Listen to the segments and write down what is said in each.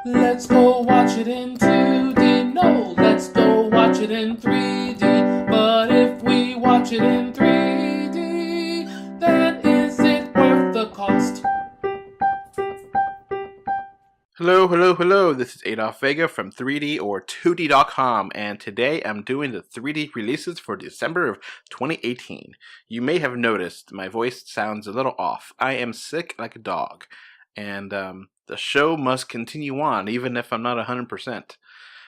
Let's go watch it in 2D. No, let's go watch it in 3D. But if we watch it in 3D, then is it worth the cost? Hello, hello, hello. This is Adolf Vega from 3D or 2D.com, and today I'm doing the 3D releases for December of 2018. You may have noticed my voice sounds a little off. I am sick like a dog, and the show must continue on even if I'm not 100%.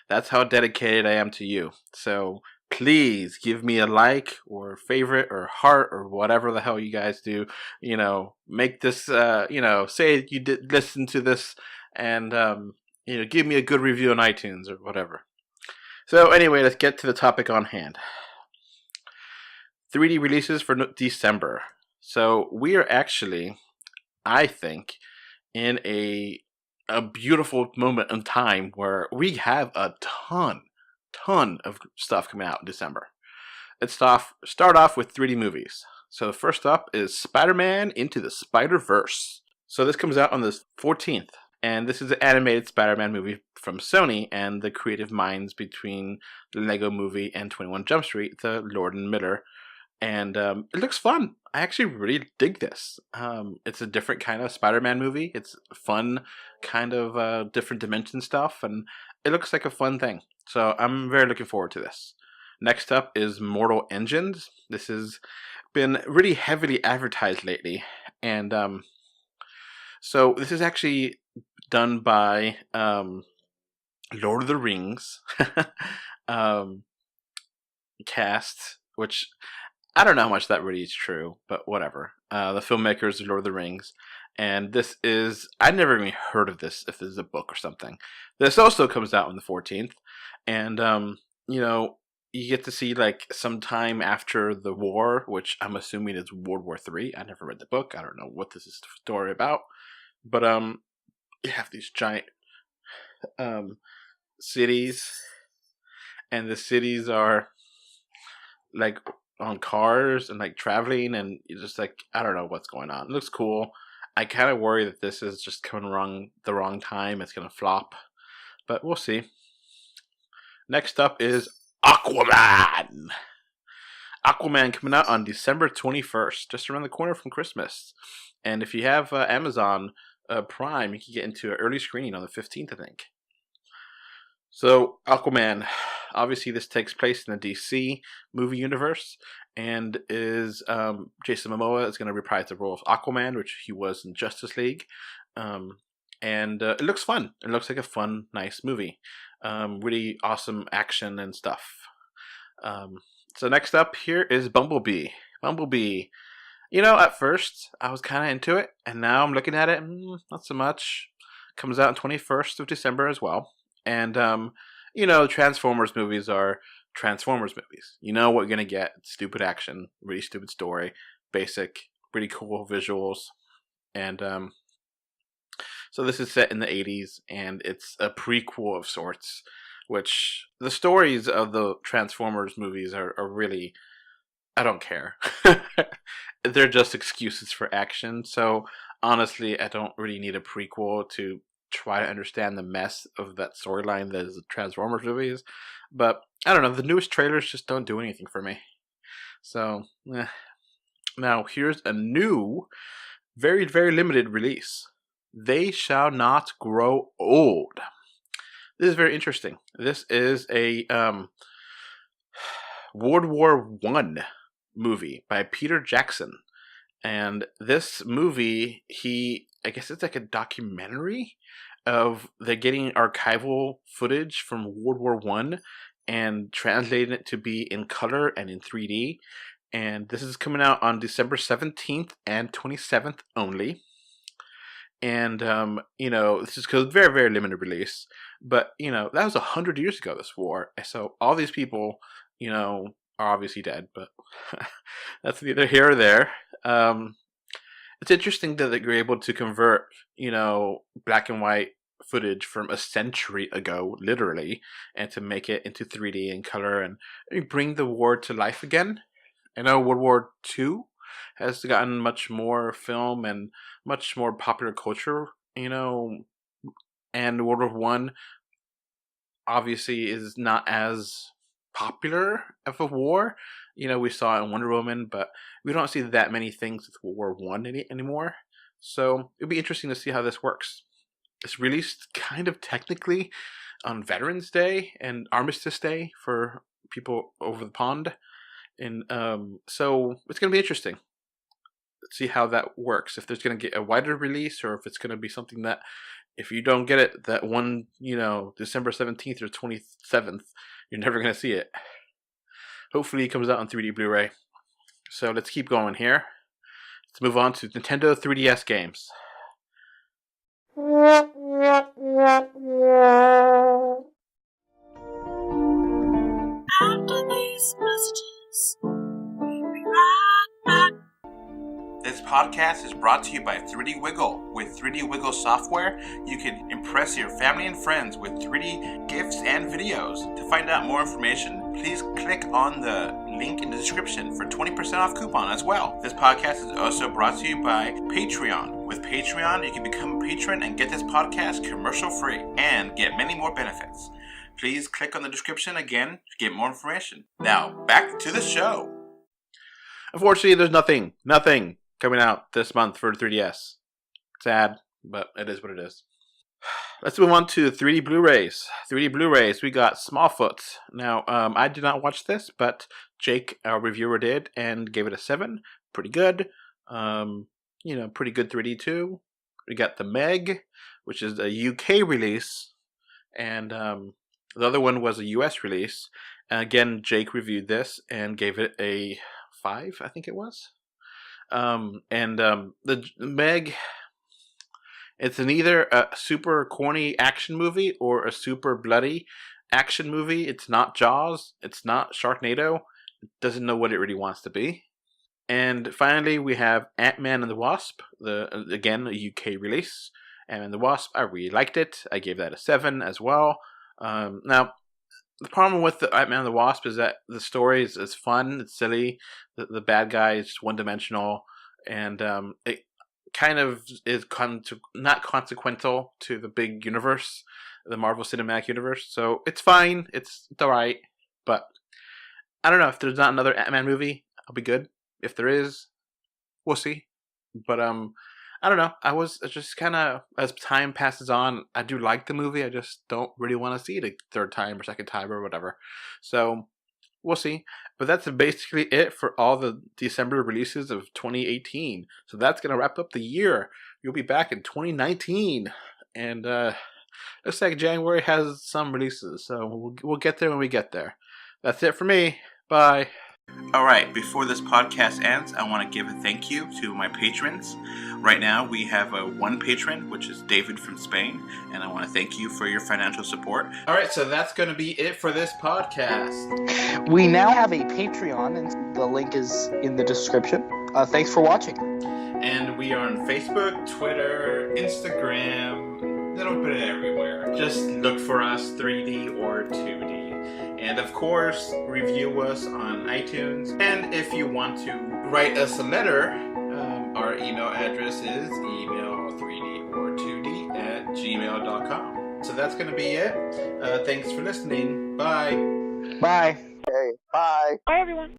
That's how dedicated I am to you. So please give me a like or favorite or heart or whatever the hell you guys do. Make this, say you did listen to this and give me a good review on iTunes or whatever. So anyway, let's get to the topic on hand. 3D releases for December. So we are actually, I think, in a beautiful moment in time where we have a ton of stuff coming out in December. Let's start off with 3D movies. So the first up is SpiderMan Into the SpiderVerse. So this comes out on the 14th. And this is an animated Spider-Man movie from Sony and the creative minds between the Lego Movie and 21 Jump Street, the Lord and Miller. And it looks fun. I actually really dig this. It's a different kind of Spider-Man movie. It's fun, kind of different dimension stuff, and it looks like a fun thing. So I'm very looking forward to this. Next up is Mortal Engines. This has been really heavily advertised lately, and so this is actually done by Lord of the Rings cast, which I don't know how much that really is true, but whatever. The filmmakers of Lord of the Rings, and this is, I never even heard of this, if this is a book or something. This also comes out on the 14th, and you get to see like sometime after the war, which I'm assuming is World War III. I never read the book. I don't know what this is the story about, but you have these giant cities, and the cities are like on cars and like traveling, and you're just like, I don't know what's going on. It looks cool. I kind of worry that this is just coming the wrong time. It's gonna flop, but we'll see. Next up is Aquaman. Aquaman coming out on December 21st, just around the corner from Christmas. And if you have Amazon Prime, you can get into an early screening on the 15th, I think. So Aquaman, obviously this takes place in the DC movie universe, and is Jason Momoa is going to reprise the role of Aquaman, which he was in Justice League, and it looks fun. It looks like a fun, nice movie. Really awesome action and stuff. So next up here is Bumblebee. Bumblebee. At first, I was kind of into it, and now I'm looking at it, not so much. Comes out on 21st of December as well. And, Transformers movies are Transformers movies. You know what you're going to get. Stupid action, really stupid story, basic, really cool visuals. And, so this is set in the 80s, and it's a prequel of sorts, which the stories of the Transformers movies are really, I don't care. They're just excuses for action. So honestly, I don't really need a prequel to try to understand the mess of that storyline that is the Transformers movies. But I don't know, the newest trailers just don't do anything for me. So now here's a new, very, very limited release. They Shall Not Grow Old. This is very interesting. This is a World War One movie by Peter Jackson, and this movie, I guess it's like a documentary of they're getting archival footage from World War One and translating it to be in color and in 3D. And this is coming out on December 17th and 27th only. And this is because very, very limited release. But that was 100 years ago, this war. So all these people, are obviously dead, but that's neither here or there. It's interesting that they're able to convert, black and white footage from a century ago, literally, and to make it into 3D and color and bring the war to life again. I know World War II has gotten much more film and much more popular culture, and World War One obviously is not as popular of a war. We saw it in Wonder Woman, but we don't see that many things with World War One anymore. So it'll be interesting to see how this works. It's released kind of technically on Veterans Day and Armistice Day for people over the pond, and so it's going to be interesting. Let's see how that works. If there's going to get a wider release, or if it's going to be something that, if you don't get it that one, December 17th or 27th, you're never going to see it. Hopefully it comes out on 3D Blu-ray. So let's keep going here. Let's move on to Nintendo 3DS games. After these messages, we'll be right back. This podcast is brought to you by 3D Wiggle. With 3D Wiggle software, you can impress your family and friends with 3D gifts and videos. To find out more information, please click on the link in the description for 20% off coupon as well. This podcast is also brought to you by Patreon. With Patreon, you can become a patron and get this podcast commercial free and get many more benefits. Please click on the description again to get more information. Now, back to the show. Unfortunately, there's nothing coming out this month for 3DS. Sad, but it is what it is. Let's move on to 3D Blu-rays. 3D Blu-rays, we got Smallfoot. Now, I did not watch this, but Jake, our reviewer, did and gave it a 7. Pretty good. Pretty good 3D too. We got the Meg, which is a UK release, and the other one was a US release. And again, Jake reviewed this and gave it a 5, I think it was. The Meg, it's either a super corny action movie or a super bloody action movie. It's not Jaws. It's not Sharknado. It doesn't know what it really wants to be. And finally, we have Ant-Man and the Wasp, again, a UK release. Ant-Man and the Wasp, I really liked it. I gave that a 7 as well. Now, the problem with the Ant-Man and the Wasp is that the story is fun, it's silly. The bad guy is one-dimensional, and it kind of is not consequential to the big universe, the Marvel Cinematic Universe. So it's fine, it's alright, but I don't know, if there's not another Ant-Man movie, I'll be good. If there is, we'll see. But I don't know. I was just kind of, as time passes on, I do like the movie. I just don't really want to see it a third time or second time or whatever. So we'll see. But that's basically it for all the December releases of 2018. So that's going to wrap up the year. You'll be back in 2019. And looks like January has some releases. So we'll get there when we get there. That's it for me. Bye. Alright, before this podcast ends, I want to give a thank you to my patrons. Right now, we have one patron, which is David from Spain, and I want to thank you for your financial support. Alright, so that's going to be it for this podcast. We now have a Patreon, and the link is in the description. Thanks for watching. And we are on Facebook, Twitter, Instagram, a little bit everywhere. Just look for us, 3D or 2D. And of course, review us on iTunes. And if you want to write us a letter, our email address is email3dortwo d@gmail.com. So that's going to be it. Thanks for listening. Bye. Bye. Okay, bye. Bye, everyone.